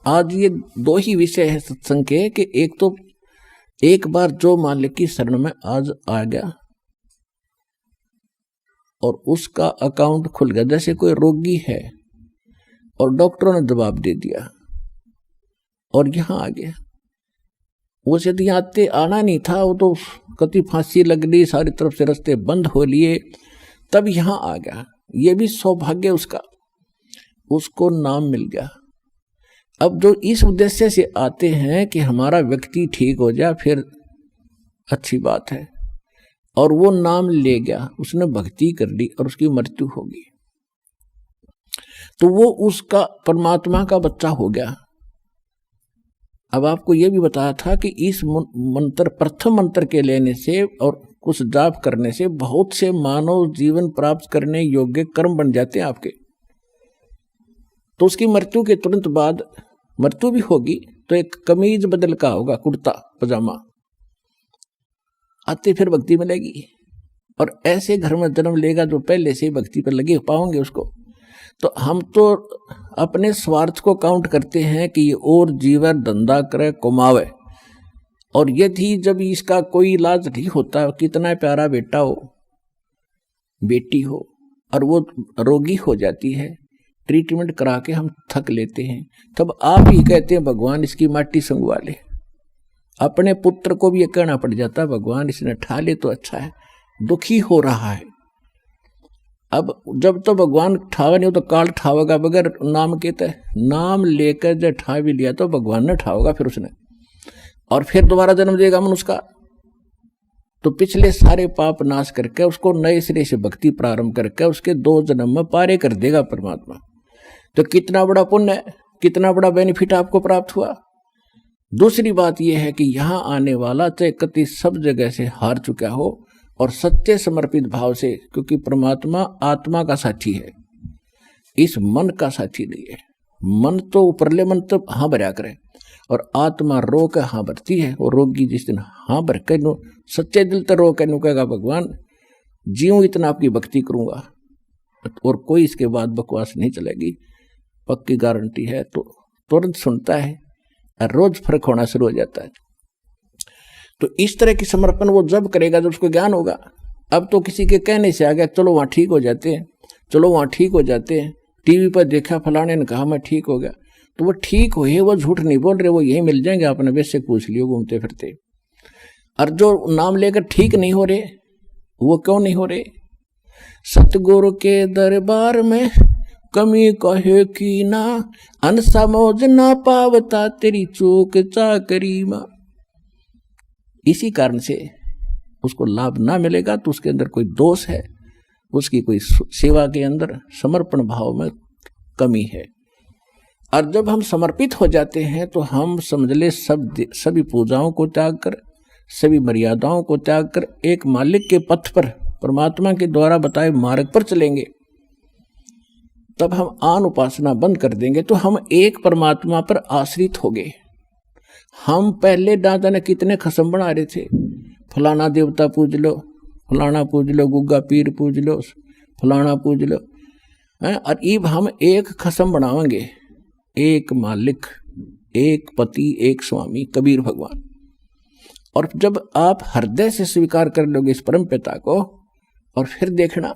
आज ये दो ही विषय है सत्संग के कि एक तो एक बार जो मालिक की शरण में आज आ गया और उसका अकाउंट खुल गया, जैसे कोई रोगी है और डॉक्टरों ने जवाब दे दिया और यहां आ गया, वो यदि आते आना नहीं था, वो तो कति फांसी लग गई, सारी तरफ से रास्ते बंद हो लिए, तब यहां आ गया। ये भी सौभाग्य उसका, उसको नाम मिल गया। अब जो इस उद्देश्य से आते हैं कि हमारा व्यक्ति ठीक हो जाए, फिर अच्छी बात है, और वो नाम ले गया, उसने भक्ति कर ली और उसकी मृत्यु होगी, तो वो उसका परमात्मा का बच्चा हो गया। अब आपको ये भी बताया था कि इस मंत्र, प्रथम मंत्र के लेने से और कुछ जाप करने से बहुत से मानव जीवन प्राप्त करने योग्य कर्म बन जाते हैं आपके। तो उसकी मृत्यु के तुरंत बाद मृत्यु भी होगी तो एक कमीज बदल का होगा, कुर्ता पजामा, आते फिर भक्ति मिलेगी। और ऐसे घर में जन्म लेगा जो पहले से भक्ति पर लगे पाओगे उसको। तो हम तो अपने स्वार्थ को काउंट करते हैं कि ये और जीवन धंधा करे कमावे, और यदि जब इसका कोई इलाज नहीं होता, कितना प्यारा बेटा हो बेटी हो और वो रोगी हो जाती है, ट्रीटमेंट करा के हम थक लेते हैं, तब आप ही कहते हैं भगवान इसकी माटी संगवा ले। अपने पुत्र को भी ये कहना पड़ जाता है भगवान इसने ठा ले तो अच्छा है, दुखी हो रहा है। अब जब तो भगवान ठावा नहीं हो तो काल ठावेगा बगैर नाम के, तय नाम लेकर जब ठा भी लिया तो भगवान ने ठावेगा फिर उसने, और फिर दोबारा जन्म देगा मनुष्य का। तो पिछले सारे पाप नाश करके उसको नए सिरे से भक्ति प्रारंभ करके उसके 2 जन्म में पारे कर देगा परमात्मा। तो कितना बड़ा पुण्य है, कितना बड़ा बेनिफिट आपको प्राप्त हुआ। दूसरी बात यह है कि यहाँ आने वाला चाहे कति सब जगह से हार चुका हो और सच्चे समर्पित भाव से, क्योंकि परमात्मा आत्मा का साथी है, इस मन का साथी नहीं है। मन तो ऊपरले मन तो हाँ भरया करे और आत्मा रो के हाँ भरती है। और रोगी जिस दिन हाँ भर के नो सच्चे दिल तो रो के नु कहेगा भगवान जीऊँ इतना आपकी भक्ति करूंगा, और कोई इसके बाद बकवास नहीं चलेगी, पक्की गारंटी है। तो तुरंत सुनता है और रोज फर्क होना शुरू हो जाता है। तो इस तरह की समर्पण वो जब करेगा जब उसको ज्ञान होगा। अब तो किसी के कहने से आ गया चलो वहाँ ठीक हो जाते हैं, चलो वहाँ ठीक हो जाते हैं, टीवी पर देखा फलाने ने कहा मैं ठीक हो गया, तो वो ठीक हुए, वो झूठ नहीं बोल रहे, वो यही मिल जाएंगे, आपने वैसे पूछ लियो घूमते फिरते। और जो नाम लेकर ठीक नहीं हो रहे, वो क्यों नहीं हो रहे? सतगुरु के दरबार में कमी कहे की ना, अनसमझ ना पावता तेरी चूक चाकरी मां। इसी कारण से उसको लाभ ना मिलेगा तो उसके अंदर कोई दोष है, उसकी कोई सेवा के अंदर समर्पण भाव में कमी है। और जब हम समर्पित हो जाते हैं तो हम समझ ले सभी पूजाओं को त्याग कर, सभी मर्यादाओं को त्याग कर एक मालिक के पथ पर, परमात्मा के द्वारा बताए मार्ग पर चलेंगे। तब हम आन उपासना बंद कर देंगे तो हम एक परमात्मा पर आश्रित हो गए। हम पहले ना जाने कितने खसम बना रहे थे, फलाना देवता पूज लो, फलाना पूज लो, गुग्गा पीर पूज लो, फलाना पूज लो, और अब हम एक खसम बनाएंगे, एक मालिक, एक पति, एक स्वामी, कबीर भगवान। और जब आप हृदय से स्वीकार कर लोगे इस परम पिता को, और फिर देखना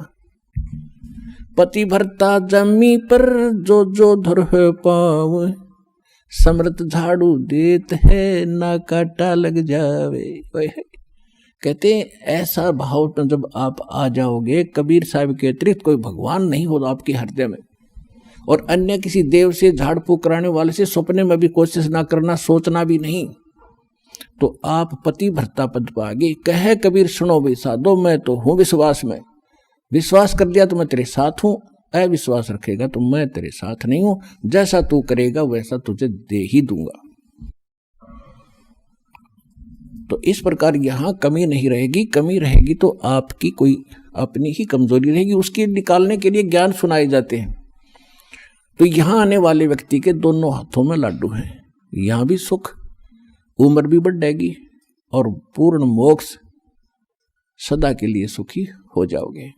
पति भरता जमी पर जो जो धर पाव, समृत झाड़ू देत है ना काटा लग जावे। कहते हैं ऐसा भाव में जब आप आ जाओगे, कबीर साहब के अतिरिक्त कोई भगवान नहीं होगा आपके हृदय में, और अन्य किसी देव से झाड़ फूक कराने वाले से सपने में भी कोशिश ना करना, सोचना भी नहीं, तो आप पति भरता पद पाओगे। कहे कबीर सुनो भाई साधो, मैं तो हूं विश्वास में, विश्वास कर दिया तो मैं तेरे साथ हूं, अविश्वास रखेगा तो मैं तेरे साथ नहीं हूं, जैसा तू करेगा वैसा तुझे दे ही दूंगा। तो इस प्रकार यहां कमी नहीं रहेगी। कमी रहेगी तो आपकी कोई अपनी ही कमजोरी रहेगी, उसके निकालने के लिए ज्ञान सुनाए जाते हैं। तो यहां आने वाले व्यक्ति के दोनों हाथों में लाडू हैं, यहां भी सुख, उम्र भी बढ़ेगी और पूर्ण मोक्ष, सदा के लिए सुखी हो जाओगे।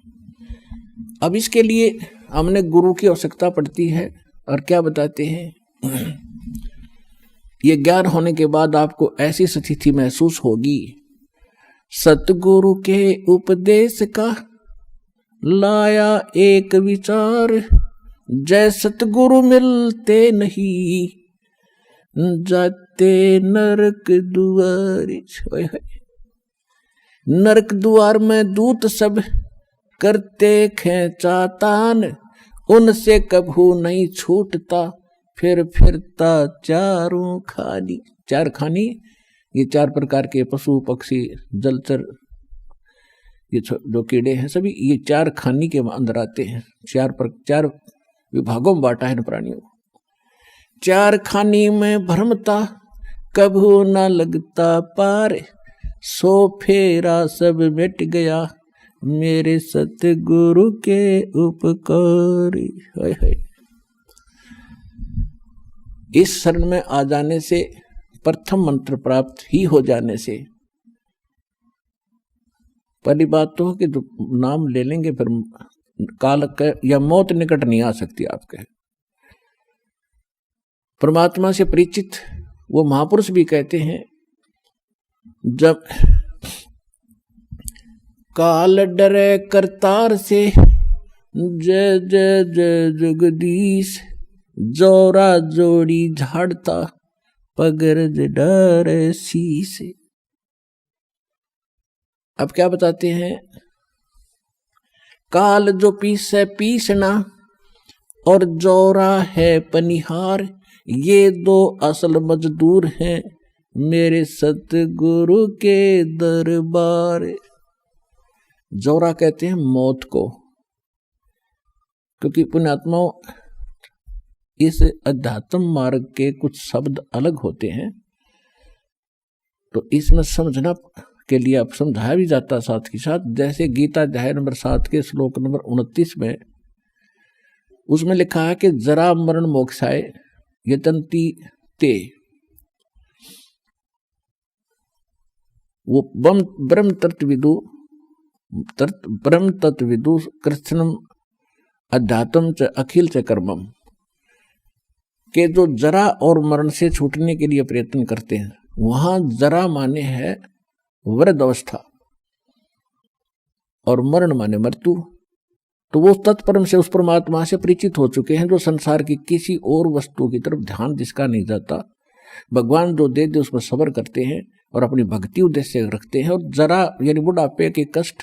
अब इसके लिए हमने गुरु की आवश्यकता पड़ती है। और क्या बताते हैं ये ज्ञान होने के बाद आपको ऐसी स्थिति महसूस होगी, सतगुरु के उपदेश का लाया एक विचार, जय सतगुरु मिलते नहीं जाते नरक दुआर। नरक द्वार में दूत सब करते खेचातान, उनसे कभू नहीं छूटता फिर फिरता चारों खानी। चार खानी, ये चार प्रकार के पशु पक्षी जलचर, ये जो कीड़े हैं सभी ये चार खानी के अंदर आते हैं। चार विभागों में बांटा है इन प्राणियों को। चार खानी में भ्रमता कभू न लगता पार, सो फेरा सब मिट गया मेरे सतगुरु के उपकार। हाय हाय। इस शरण में आ जाने से, प्रथम मंत्र प्राप्त ही हो जाने से, पहली बात तो कि जो नाम ले लेंगे फिर काल या मौत निकट नहीं आ सकती आपके। परमात्मा से परिचित वो महापुरुष भी कहते हैं, जब काल डरे करतार से जय जय जय जगदीश, जोरा जोड़ी झाड़ता पगरज डरे शीस। अब क्या बताते हैं, काल जो पीसे पीसना और जोरा है पनिहार, ये दो असल मजदूर हैं मेरे सतगुरु के दरबार। जोरा कहते हैं मौत को, क्योंकि पुण्यात्माओं इस अध्यात्म मार्ग के कुछ शब्द अलग होते हैं, तो इसमें समझना के लिए अब समझाया भी जाता साथ के साथ। जैसे गीता अध्याय नंबर 7 के श्लोक नंबर 29 में उसमें लिखा है कि जरा मरण मोक्षाय यतंती ते, वो ब्रह्म तत्विदु कृष्णम अध्यात्म च अखिल च कर्मम, के जो जरा और मरण से छूटने के लिए प्रयत्न करते हैं, वहां जरा माने है वृद्ध अवस्था और मरण माने मृत्यु। तो वो तत्परम से उस परमात्मा से परिचित हो चुके हैं, जो संसार की किसी और वस्तु की तरफ ध्यान जिसका नहीं जाता, भगवान जो दे दे उस पर सब्र करते हैं और अपनी भक्ति उद्देश्य रखते हैं, और जरा यानी बुढ़ापे के कष्ट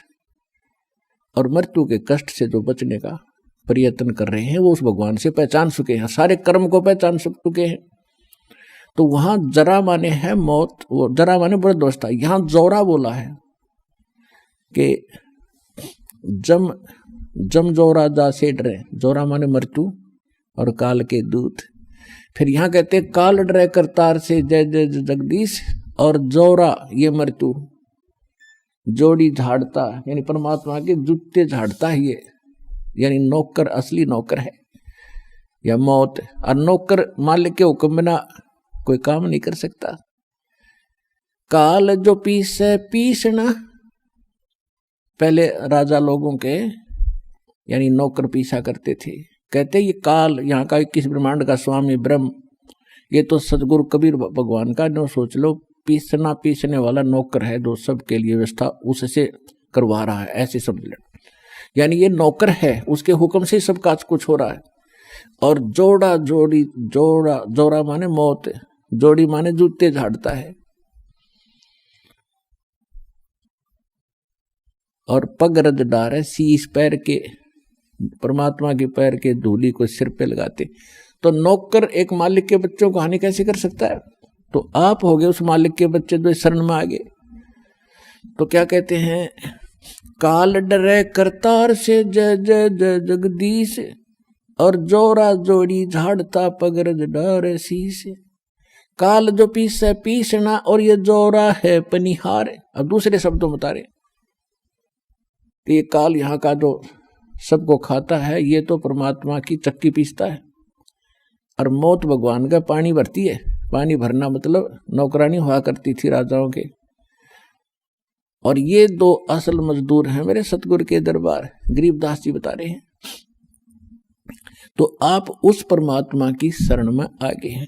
और मृत्यु के कष्ट से जो बचने का प्रयत्न कर रहे हैं, वो उस भगवान से पहचान चुके हैं, सारे कर्म को पहचान चुके हैं। तो वहां जरा माने है मौत, वो जरा माने वृद्धावस्था। यहां जोरा बोला है कि जम जोरा जा से डरे, जोरा माने मृत्यु और काल के दूत। फिर यहां कहते काल डरे करतार से जय जय जगदीश, और जोरा ये मृत्यु, जोड़ी झाड़ता यानी परमात्मा के जूते झाड़ता है ये, यानी नौकर, असली नौकर है या मौत। और नौकर मालिक के हुक्म बिना कोई काम नहीं कर सकता। काल जो पीसे पीसना, पहले राजा लोगों के यानी नौकर पीसा करते थे। कहते ये काल, यहाँ का 21 ब्रह्मांड का स्वामी ब्रह्म, ये तो सतगुरु कबीर भगवान का जो सोच लो, पीसने वाला नौकर है जो सबके लिए व्यवस्था उससे करवा रहा है, ऐसे समझ लो। यानी ये नौकर है, उसके हुक्म से सब काज कुछ हो रहा है। और जोड़ा जोड़ी, जोड़ा माने मौत, जोड़ी माने जूते झाड़ता है। और पग रद डारे, शीश पैर के, परमात्मा के पैर के धूली को सिर पे लगाते। तो नौकर एक मालिक के बच्चों को हानि कैसे कर सकता है? तो आप हो गए उस मालिक के बच्चे जो शरण में आ गए। तो क्या कहते हैं, काल डरे करतार से जय जय जय जगदीश, और जोरा जोड़ी झाड़ता पगरज डरे शीश। काल जो पीसे पीसना, और ये जोरा है पनिहार। अब दूसरे शब्दों बता रहे, ये काल यहाँ का जो सबको खाता है, ये तो परमात्मा की चक्की पीसता है। और मौत भगवान का पानी भरती है। पानी भरना मतलब नौकरानी हुआ करती थी राजाओं के। और ये दो असल मजदूर हैं मेरे सतगुरु के दरबार, गरीबदास जी बता रहे हैं। तो आप उस परमात्मा की शरण में आ गए हैं।